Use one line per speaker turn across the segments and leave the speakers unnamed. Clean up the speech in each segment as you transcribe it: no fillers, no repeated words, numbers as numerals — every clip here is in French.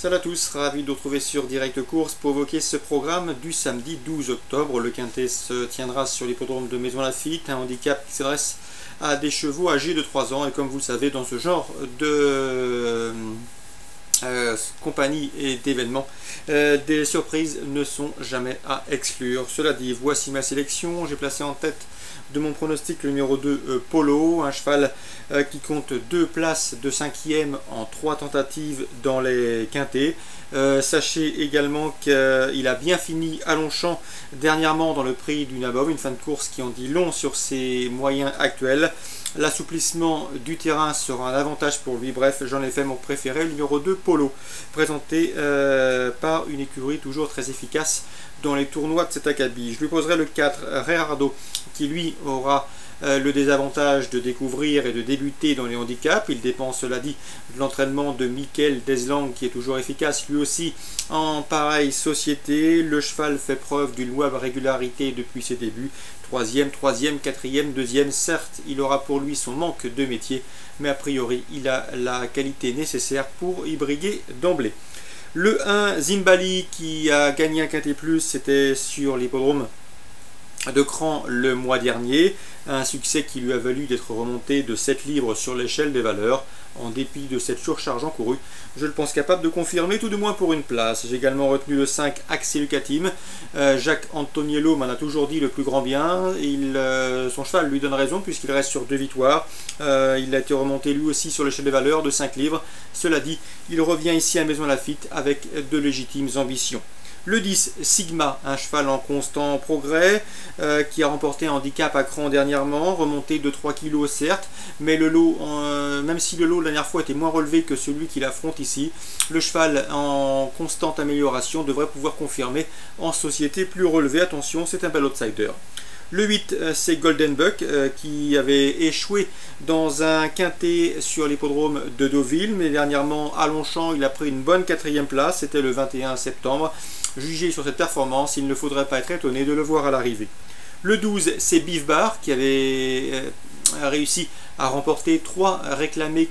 Salut à tous, ravi de vous retrouver sur Direct Course pour évoquer ce programme du samedi 12 octobre. Le quintet se tiendra sur l'hippodrome de Maisons-Laffitte, un handicap qui s'adresse à des chevaux âgés de 3 ans. Et comme vous le savez, dans ce genre de compagnie et d'événements, des surprises ne sont jamais à exclure. Cela dit, voici ma sélection. J'ai placé en tête de mon pronostic le numéro 2, Polo, un cheval qui compte 2 places de 5e en 3 tentatives dans les quintets. Sachez également qu'il a bien fini à Longchamp dernièrement dans le prix du Nabob, une fin de course qui en dit long sur ses moyens actuels. L'assouplissement du terrain sera un avantage pour lui. Bref, j'en ai fait mon préféré, le numéro 2, Polo, présenté par une écurie toujours très efficace dans les tournois de cet acabit. Je lui poserai le 4, Rerardo, qui lui aura le désavantage de découvrir et de débuter dans les handicaps. Il dépend, cela dit, de l'entraînement de Michael Deslang, qui est toujours efficace lui aussi en pareille société. Le cheval fait preuve d'une louable régularité depuis ses débuts. 3e, 4e, 2e, certes, il aura pour lui son manque de métier, mais a priori, il a la qualité nécessaire pour y briguer d'emblée. Le 1, Zimbali, qui a gagné un quintet plus, c'était sur l'hippodrome de Cran le mois dernier, un succès qui lui a valu d'être remonté de 7 livres sur l'échelle des valeurs, en dépit de cette surcharge encourue. Je le pense capable de confirmer, tout du moins pour une place. J'ai également retenu le 5, Axelucatim. Jacques Antoniello m'en a toujours dit le plus grand bien. Son cheval lui donne raison puisqu'il reste sur 2 victoires. Il a été remonté lui aussi sur l'échelle des valeurs de 5 livres. Cela dit, il revient ici à Maisons-Laffitte avec de légitimes ambitions. Le 10, Sigma, un cheval en constant progrès, qui a remporté un handicap à Cran dernièrement, remonté de 3 kg certes, mais le lot, même si le lot la dernière fois était moins relevé que celui qu'il affronte ici, le cheval en constante amélioration devrait pouvoir confirmer en société plus relevée. Attention, c'est un bel outsider. Le 8, c'est Golden Buck, qui avait échoué dans un quintet sur l'hippodrome de Deauville, mais dernièrement à Longchamp, il a pris une bonne 4e place, c'était le 21 septembre. Jugé sur cette performance, il ne faudrait pas être étonné de le voir à l'arrivée. Le 12, c'est Beef Bar, qui avait réussi à remporter 3 réclamés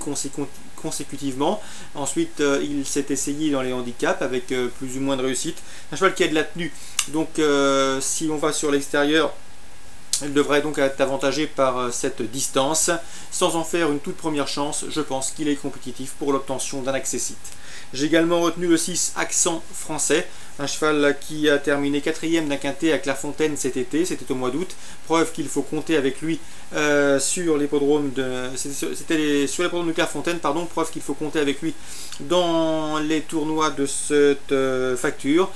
consécutivement. Ensuite, il s'est essayé dans les handicaps avec plus ou moins de réussite. Un cheval qui a de la tenue, donc si on va sur l'extérieur, il devrait donc être avantagé par cette distance. Sans en faire une toute première chance, je pense qu'il est compétitif pour l'obtention d'un accessite. J'ai également retenu le 6, Accent Français, un cheval qui a terminé 4e d'un quintet à Clairefontaine cet été, c'était au mois d'août. Preuve qu'il faut compter avec lui sur l'hippodrome de Clairefontaine, pardon, preuve qu'il faut compter avec lui dans les tournois de cette facture.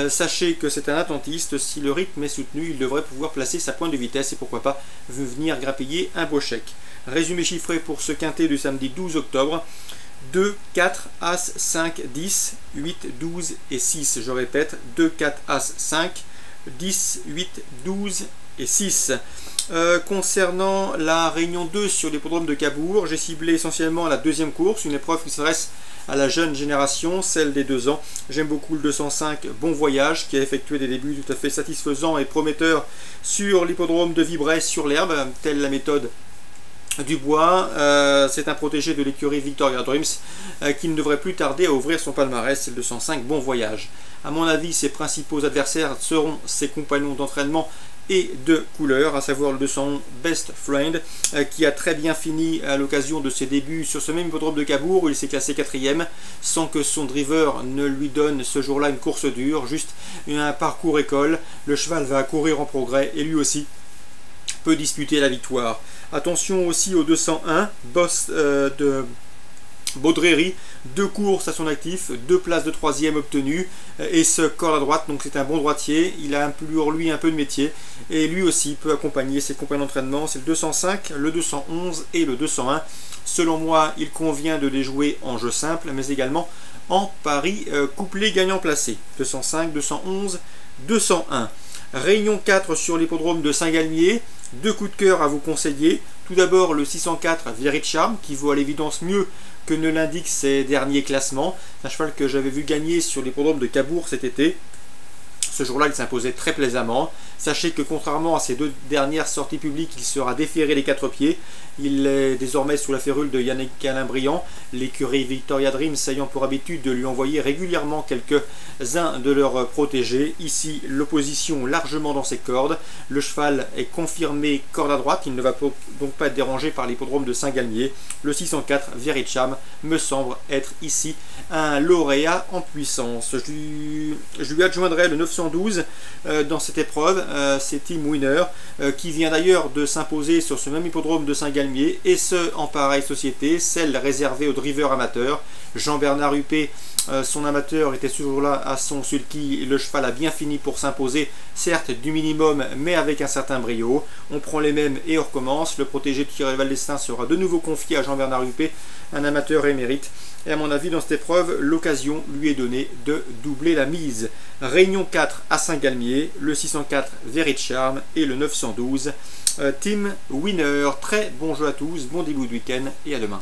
Sachez que c'est un attentiste, si le rythme est soutenu, il devrait pouvoir placer sa pointe de vitesse et pourquoi pas venir grappiller un beau chèque. Résumé chiffré pour ce quintet du samedi 12 octobre. 2, 4, As, 5, 10, 8, 12 et 6. Je répète, 2, 4, As, 5, 10, 8, 12 et 6. Concernant la réunion 2 sur l'hippodrome de Cabourg, j'ai ciblé essentiellement la 2e course, une épreuve qui s'adresse à la jeune génération, celle des 2 ans. J'aime beaucoup le 205 Bon Voyage, qui a effectué des débuts tout à fait satisfaisants et prometteurs sur l'hippodrome de Vibresse sur l'herbe, telle la méthode Dubois. C'est un protégé de l'écurie Victoria Dreams qui ne devrait plus tarder à ouvrir son palmarès, c'est le 205 Bon Voyage. À mon avis, ses principaux adversaires seront ses compagnons d'entraînement et de couleur, à savoir le 211 Best Friend, qui a très bien fini à l'occasion de ses débuts sur ce même hippodrome de Cabourg où il s'est classé 4e, sans que son driver ne lui donne ce jour-là une course dure, juste un parcours école. Le cheval va courir en progrès et lui aussi peut disputer la victoire. Attention aussi au 201, Boss de Baudréry, 2 courses à son actif, 2 places de 3e obtenues, et ce corde à droite, donc c'est un bon droitier, il a pour lui un peu de métier, et lui aussi peut accompagner ses compagnons d'entraînement, c'est le 205, le 211 et le 201. Selon moi, il convient de les jouer en jeu simple, mais également en pari couplé gagnant placé, 205, 211, 201. Réunion 4 sur l'hippodrome de Saint-Galmier, 2 coups de cœur à vous conseiller. Tout d'abord le 604 Vierit Charme, qui vaut à l'évidence mieux que ne l'indiquent ses derniers classements. C'est un cheval que j'avais vu gagner sur l'hippodrome de Cabourg cet été. Ce jour-là, il s'imposait très plaisamment. Sachez que contrairement à ses 2 dernières sorties publiques, il sera déféré les 4 pieds. Il est désormais sous la férule de Yannick Alain-Briand, l'écurie Victoria Dreams ayant pour habitude de lui envoyer régulièrement quelques-uns de leurs protégés. Ici, l'opposition largement dans ses cordes. Le cheval est confirmé corde à droite, il ne va donc pas être dérangé par l'hippodrome de Saint-Galmier. Le 604, Vericham, me semble être ici un lauréat en puissance. Je lui adjoindrai le 912 dans cette épreuve, c'est Team Winner, qui vient d'ailleurs de s'imposer sur ce même hippodrome de Saint-Galmier, et ce en pareille société, celle réservée aux drivers amateurs. Jean-Bernard Huppé, son amateur, était ce jour-là à son sulky. Le cheval a bien fini pour s'imposer, certes du minimum, mais avec un certain brio. On prend les mêmes et on recommence. Le protégé de Thierry Valdestin sera de nouveau confié à Jean-Bernard Huppé, un amateur émérite. Et à mon avis, dans cette épreuve, l'occasion lui est donnée de doubler la mise. Réunion 4 à Saint-Galmier, le 604 Vericham et le 912 Team Winner. Très bon jeu à tous, bon début de week-end et à demain.